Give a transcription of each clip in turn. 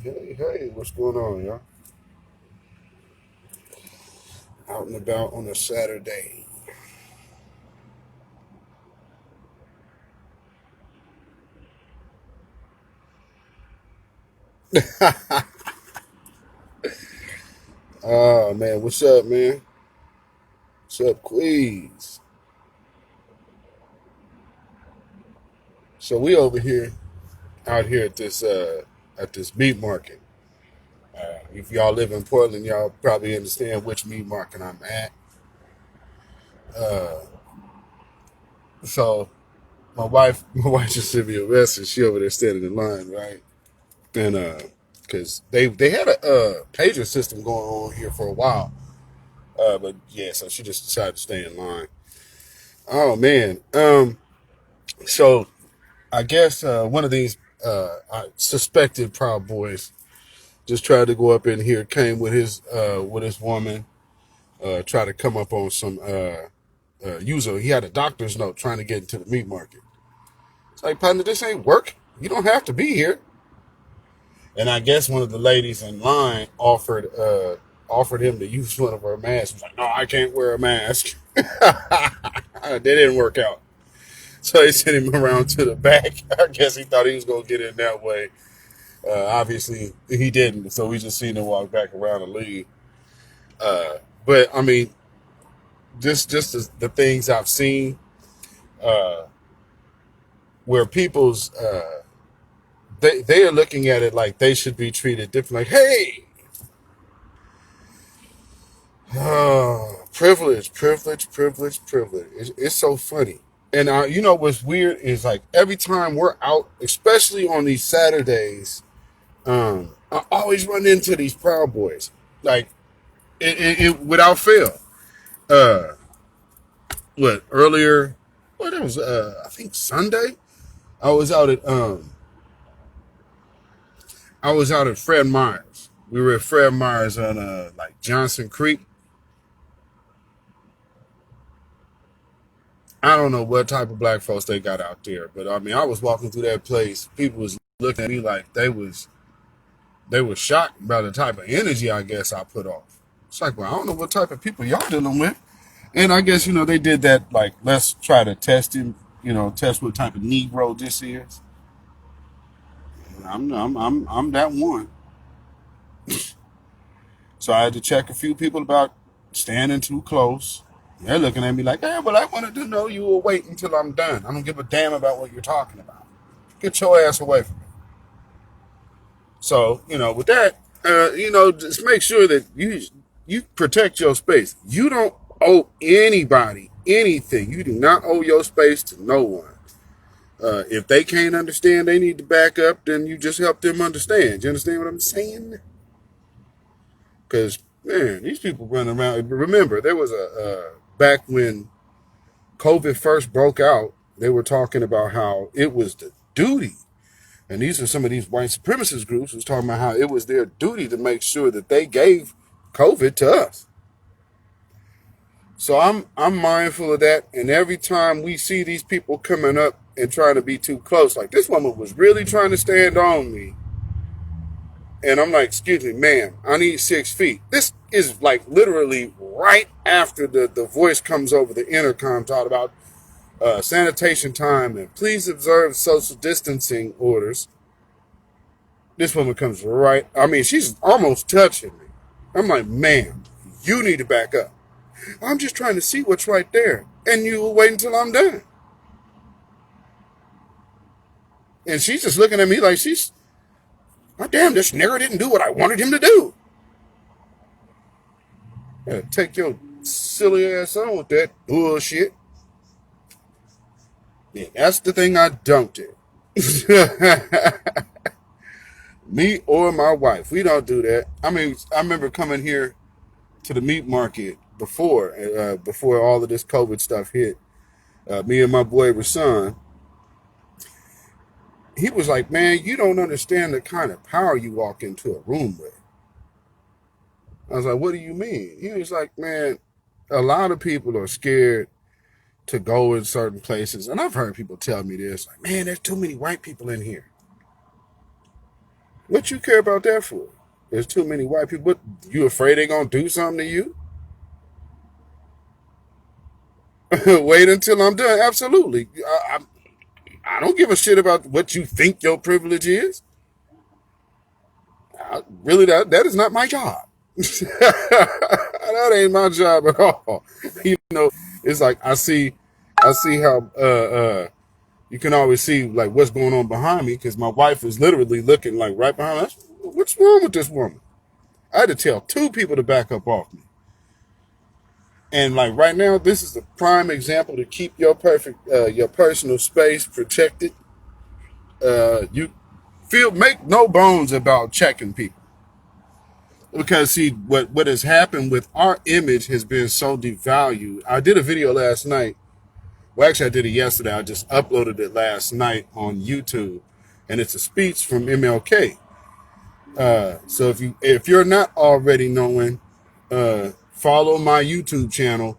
Hey, what's going on, y'all? Out and about on a Saturday. Oh, man, what's up, man? What's up, Queens? So we over here, out here at this meat market. If y'all live in Portland, y'all probably understand which meat market I'm at. Uh, so my wife just sent me a message. She over there standing in line, right? And because they had a pager system going on here for a while. But yeah, so she just decided to stay in line. Oh man. So I guess one of these suspected Proud Boys just tried to go up in here, came with his woman, tried to come up on some user. He had a doctor's note trying to get into the meat market. It's like, partner, this ain't work. You don't have to be here. And I guess one of the ladies in line offered him to use one of her masks. He's like, no, I can't wear a mask. That didn't work out. So they sent him around to the back. I guess he thought he was going to get in that way. Obviously, he didn't. So we just seen him walk back around and leave. But I mean, just the things I've seen uh, where people's they are looking at it like they should be treated different. Like, hey, privilege, privilege, privilege, privilege. It's so funny. And you know what's weird is like every time we're out, especially on these Saturdays, I always run into these Proud Boys, like it without fail. Uh, what earlier? What it was? I think Sunday. I was out at I was out at Fred Meyer's. We were at Fred Meyer's on like Johnson Creek. I don't know what type of black folks they got out there, but I mean, I was walking through that place. People was looking at me like they were shocked by the type of energy I guess I put off. It's like, well, I don't know what type of people y'all dealing with. And I guess, they did that, like, let's try to test him, test what type of Negro this is. I'm that one. So I had to check a few people about standing too close. They're looking at me like, hey, well, I wanted to know you will wait until I'm done. I don't give a damn about what you're talking about. Get your ass away from me. So, with that, just make sure that you protect your space. You don't owe anybody anything. You do not owe your space to no one. If they can't understand, they need to back up. Then you just help them understand. You understand what I'm saying? Because man, these people running around. Remember, there was a back when COVID first broke out. They were talking about how it was the duty, and these are some of these white supremacist groups was talking about how it was their duty to make sure that they gave COVID to us. So I'm mindful of that, and every time we see these people coming up and trying to be too close, like this woman was really trying to stand on me, and I'm like, excuse me, ma'am, I need 6 feet. This is like literally right after the voice comes over the intercom talking about sanitation time and please observe social distancing orders. This woman comes right, I mean, she's almost touching me. I'm like, ma'am, you need to back up. I'm just trying to see what's right there. And you will wait until I'm done. And she's just looking at me like oh, damn, this nigger didn't do what I wanted him to do. Yeah, take your silly ass on with that bullshit. Yeah, that's the thing I don't do. Me or my wife, we don't do that. I mean, I remember coming here to the meat market before all of this COVID stuff hit. Me and my boy Rasan, he was like, man, you don't understand the kind of power you walk into a room with. I was like, what do you mean? He was like, man, a lot of people are scared to go in certain places. And I've heard people tell me this, like, man, there's too many white people in here. What you care about that for? There's too many white people. What, you afraid they're gonna do something to you? Wait until I'm done. Absolutely. I don't give a shit about what you think your privilege is. Really, that is not my job. That ain't my job at all. You know, it's like I see how you can always see like what's going on behind me because my wife is literally looking like right behind us. What's wrong with this woman? I had to tell two people to back up off me. And like right now, this is a prime example to keep your personal space protected. You make no bones about checking people because see what has happened with our image has been so devalued. I did a video last night. Well, actually, I did it yesterday. I just uploaded it last night on YouTube, and it's a speech from MLK. So if you're not already knowing, follow my YouTube channel.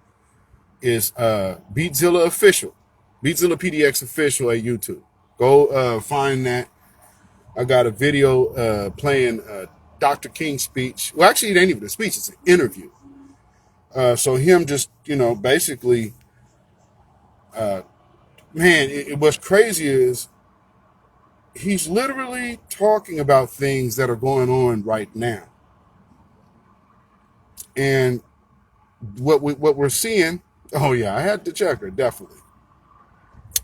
Is Beatzilla official, Beatzillapdx official at YouTube. Go find that. I got a video playing Dr. King's speech. Well, actually, it ain't even a speech; it's an interview. So him just basically, man, what's crazy is he's literally talking about things that are going on right now, and what we're seeing. Oh yeah, I had to check her definitely.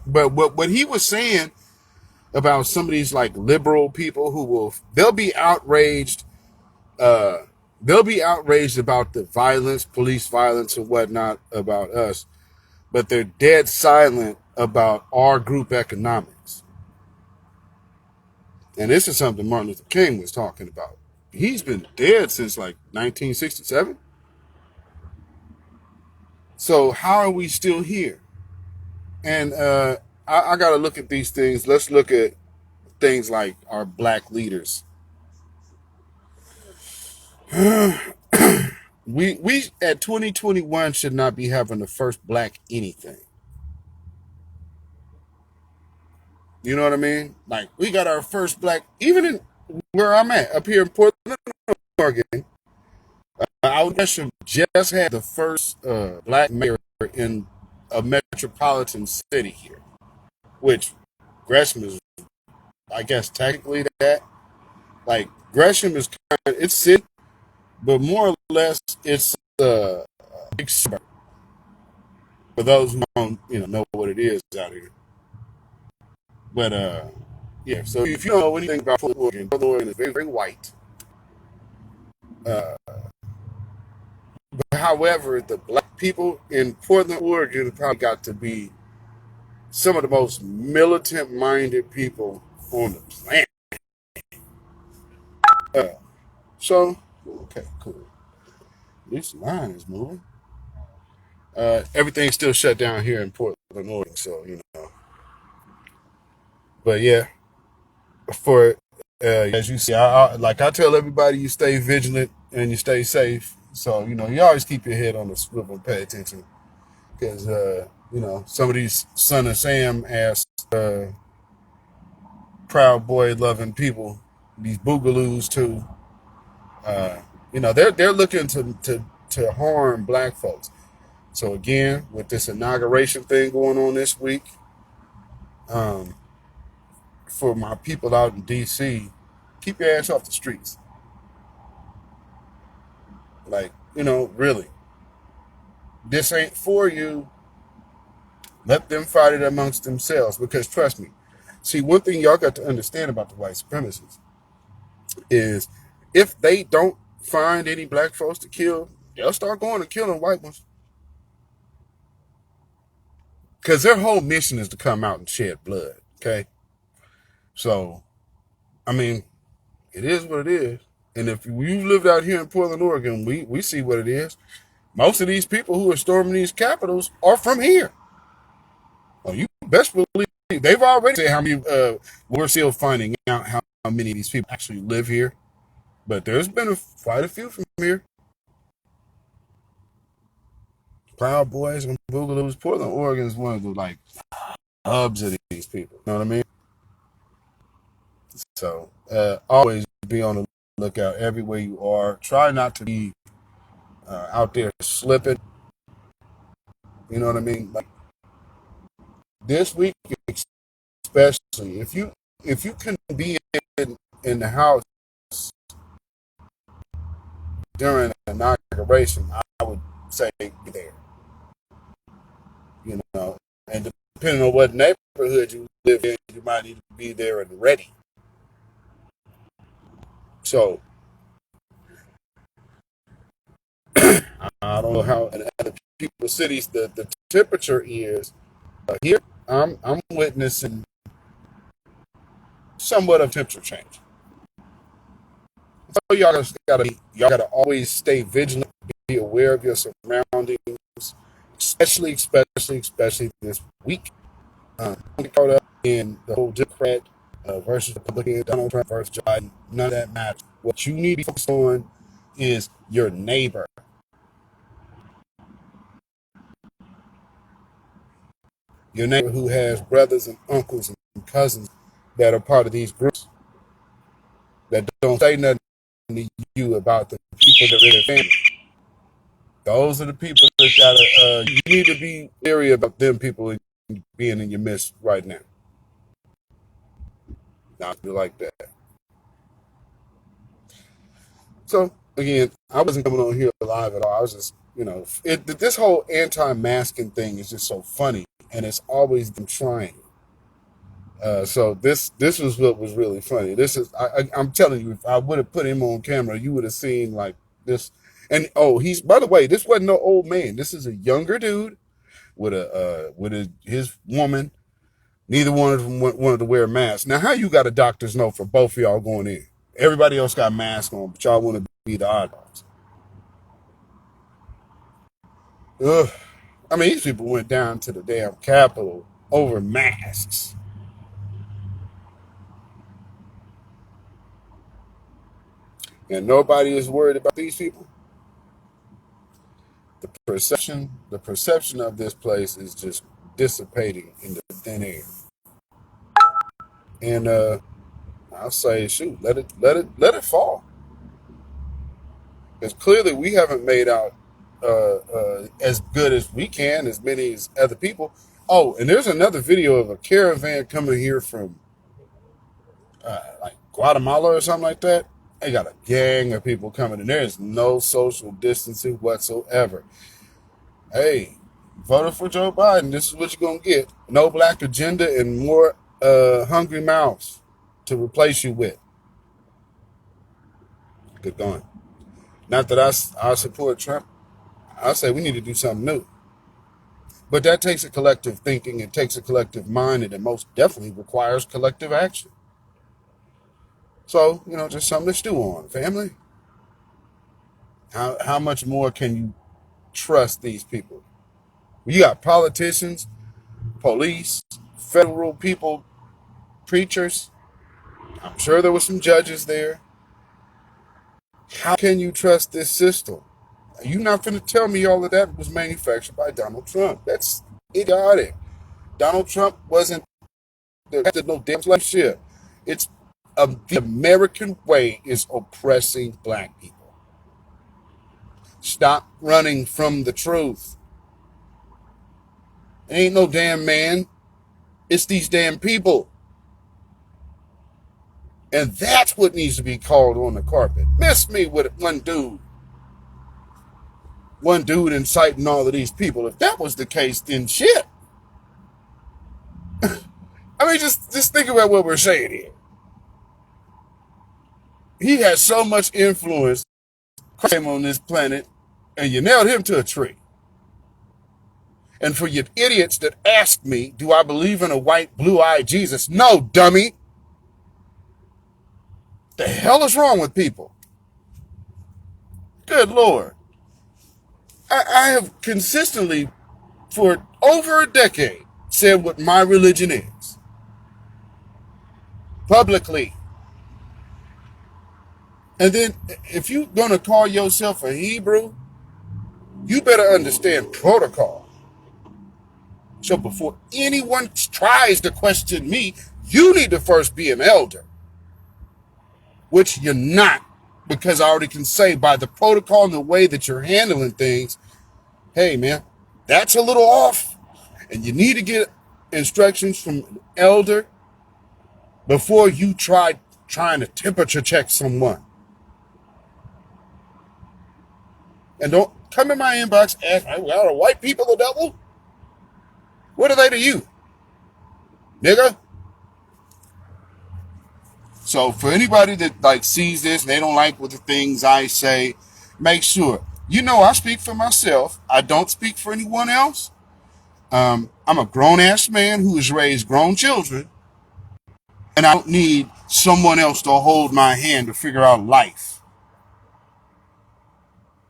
But what he was saying about some of these like liberal people who they'll be outraged. Uh, they'll be outraged about the violence, police violence, and whatnot about us, but they're dead silent about our group economics. And this is something Martin Luther King was talking about. He's been dead since like 1967. So how are we still here? And I got to look at these things. Let's look at things like our black leaders. We at 2021 should not be having the first black anything. You know what I mean? Like we got our first black, even in where I'm at up here in Portland, Oregon. Gresham just had the first black mayor in a metropolitan city here, which Gresham is, I guess, technically that. Like Gresham is kind of it's city, but more or less it's a big suburb. For those who don't, know what it is out here. But yeah. So if you don't know anything about Portland Oregon is very, very white. Uh, but however, the black people in Portland, Oregon, probably got to be some of the most militant-minded people on the planet. Uh, so, okay, cool. At least the line is moving. Everything's still shut down here in Portland, Oregon. So but yeah, for as you see, I tell everybody, you stay vigilant and you stay safe. So you always keep your head on the swivel and pay attention because some of these Son of Sam ass Proud Boy loving people, these boogaloos too. They're looking to harm black folks. So again, with this inauguration thing going on this week, um, for my people out in D.C., keep your ass off the streets. Like, really, this ain't for you. Let them fight it amongst themselves. Because trust me, see, one thing y'all got to understand about the white supremacists is if they don't find any black folks to kill, they'll start going and killing white ones. Because their whole mission is to come out and shed blood. Okay. So, I mean, it is what it is. And if you've lived out here in Portland, Oregon, we see what it is. Most of these people who are storming these capitals are from here. Oh, you best believe they've already said how many. We're still finding out how many of these people actually live here, but there's been quite a few from here. Proud Boys and Boogaloos. Portland, Oregon is one of the hubs of these people. You know what I mean? So always be on the lookout everywhere you are. Try not to be out there slipping. You know what I mean? Like this week, especially if you can be in the house during the inauguration, I would say be there. You know, and depending on what neighborhood you live in, you might need to be there and ready. So I don't know how in other people's cities the temperature is. Here, I'm witnessing somewhat of temperature change. So y'all gotta always stay vigilant, be aware of your surroundings, especially this week. Don't get caught up in the whole Democrat versus Republican, Donald Trump versus Joe Biden. None of that matters. What you need to be focused on is your neighbor. Your neighbor who has brothers and uncles and cousins that are part of these groups that don't say nothing to you about the people that are in their family. Those are the people that gotta. You need to be leery about them people being in your midst right now. Not be like that. So again, I wasn't coming on here live at all. I was just, this whole anti-masking thing is just so funny, and it's always them trying. So this was what was really funny. This is I'm telling you, if I would have put him on camera, you would have seen like this. And he's, by the way, this wasn't no old man. This is a younger dude with his woman. Neither one of them wanted to wear masks. Now, how you got a doctor's note for both of y'all going in? Everybody else got masks on, but y'all want to be the oddballs. Ugh. I mean, these people went down to the damn Capitol over masks. And nobody is worried about these people. The perception of this place is just dissipating in the thin air. And I'll say, shoot, let it fall. Because clearly we haven't made out as good as we can, as many as other people. Oh, and there's another video of a caravan coming here from like Guatemala or something like that. They got a gang of people coming, and there is no social distancing whatsoever. Hey, voted for Joe Biden. This is what you're going to get. No black agenda and more hungry mouths to replace you with. Good going. Not that I support Trump. I say we need to do something new. But that takes a collective thinking. It takes a collective mind, and it most definitely requires collective action. So, just something to stew on, family. How much more can you trust these people? You got politicians, police, federal people, preachers. I'm sure there were some judges there. How can you trust this system? You're not going to tell me all of that was manufactured by Donald Trump. That's idiotic. Donald Trump wasn't no damn slave ship. It's the American way is oppressing black people. Stop running from the truth. It ain't no damn man. It's these damn people. And that's what needs to be called on the carpet. Miss me with one dude inciting all of these people. If that was the case, then shit. I mean, just think about what we're saying here. He has so much influence on this planet, and you nailed him to a tree. And for you idiots that ask me, do I believe in a white, blue-eyed Jesus? No, dummy. The hell is wrong with people? Good Lord. I have consistently, for over a decade, said what my religion is. Publicly. And then, if you're going to call yourself a Hebrew, you better understand protocol. So before anyone tries to question me, you need to first be an elder. which you're not, because I already can say by the protocol and the way that you're handling things, hey, man, that's a little off. And you need to get instructions from an elder before you trying to temperature check someone. And don't come in my inbox and ask, are white people the devil? What are they to you, nigga? So for anybody that like sees this and they don't like what the things I say, make sure. I speak for myself. I don't speak for anyone else. I'm a grown-ass man who has raised grown children, and I don't need someone else to hold my hand to figure out life.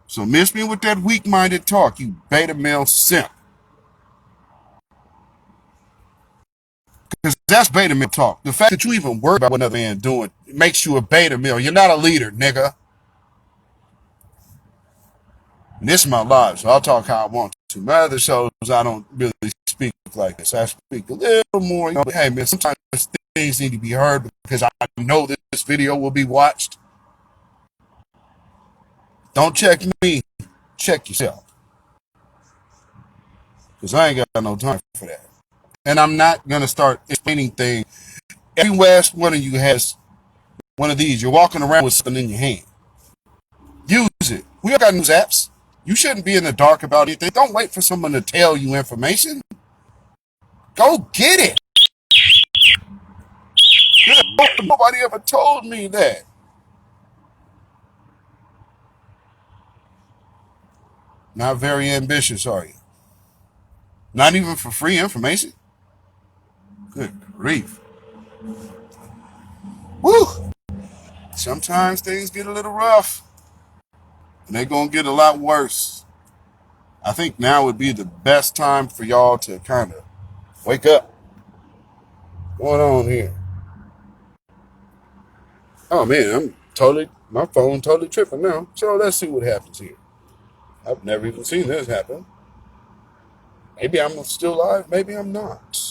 So miss me with that weak-minded talk, you beta male simp. Because that's beta male talk. The fact that you even worry about what another man doing makes you a beta male. You're not a leader, nigga. And this is my life, so I'll talk how I want to. My other shows, I don't really speak like this. I speak a little more. Hey, man, sometimes things need to be heard because I know that this video will be watched. Don't check me. Check yourself. Because I ain't got no time for that. And I'm not going to start explaining things. Every last one of you has one of these. You're walking around with something in your hand. Use it. We all got news apps. You shouldn't be in the dark about anything. Don't wait for someone to tell you information. Go get it. Nobody ever told me that. Not very ambitious, are you? Not even for free information? Good grief. Woo! Sometimes things get a little rough. And they're going to get a lot worse. I think now would be the best time for y'all to kind of wake up. What's going on here? Oh, man, my phone totally tripping now. So let's see what happens here. I've never even seen this happen. Maybe I'm still live. Maybe I'm not.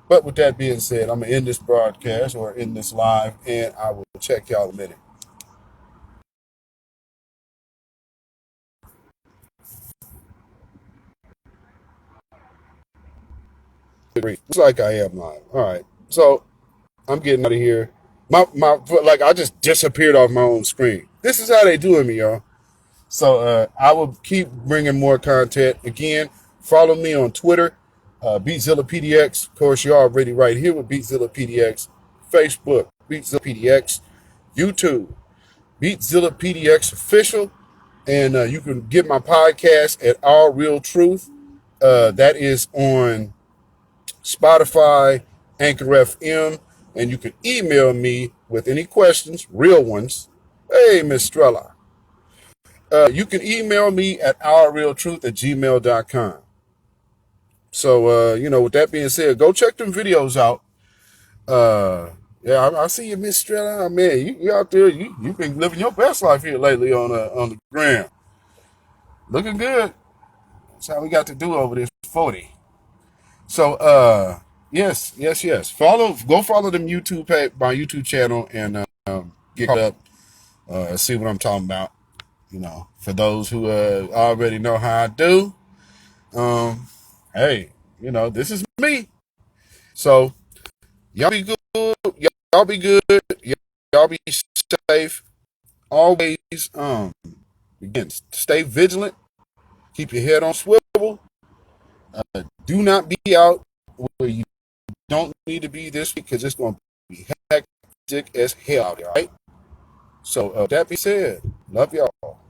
But with that being said, I'm going to end this broadcast or end this live, and I will check y'all in a minute. Looks like I am live. All right. So I'm getting out of here. I just disappeared off my own screen. This is how they doing me, y'all. So I will keep bringing more content. Again, follow me on Twitter, Beatzillapdx. Of course, you're already right here with Beatzillapdx. Facebook, Beatzillapdx. YouTube, Beatzillapdx Official. And you can get my podcast at All Real Truth. That is on Spotify, Anchor FM, and you can email me with any questions, real ones. Hey, Miss Strella. You can email me at ourrealtruth@gmail.com. So, with that being said, go check them videos out. Yeah, I see you, Miss Strella. Oh, man, you out there, you've been living your best life here lately on the gram. Looking good. That's how we got to do over this 40. So, yes. Go follow them my YouTube channel, and get caught up, see what I'm talking about. For those who already know how I do, hey, this is me. So y'all be good. Y'all be good. Y'all be safe. Always, again, stay vigilant. Keep your head on swivel. Do not be out where you don't need to be this week, because it's going to be hectic as hell out there, all right? So, that being said, love y'all.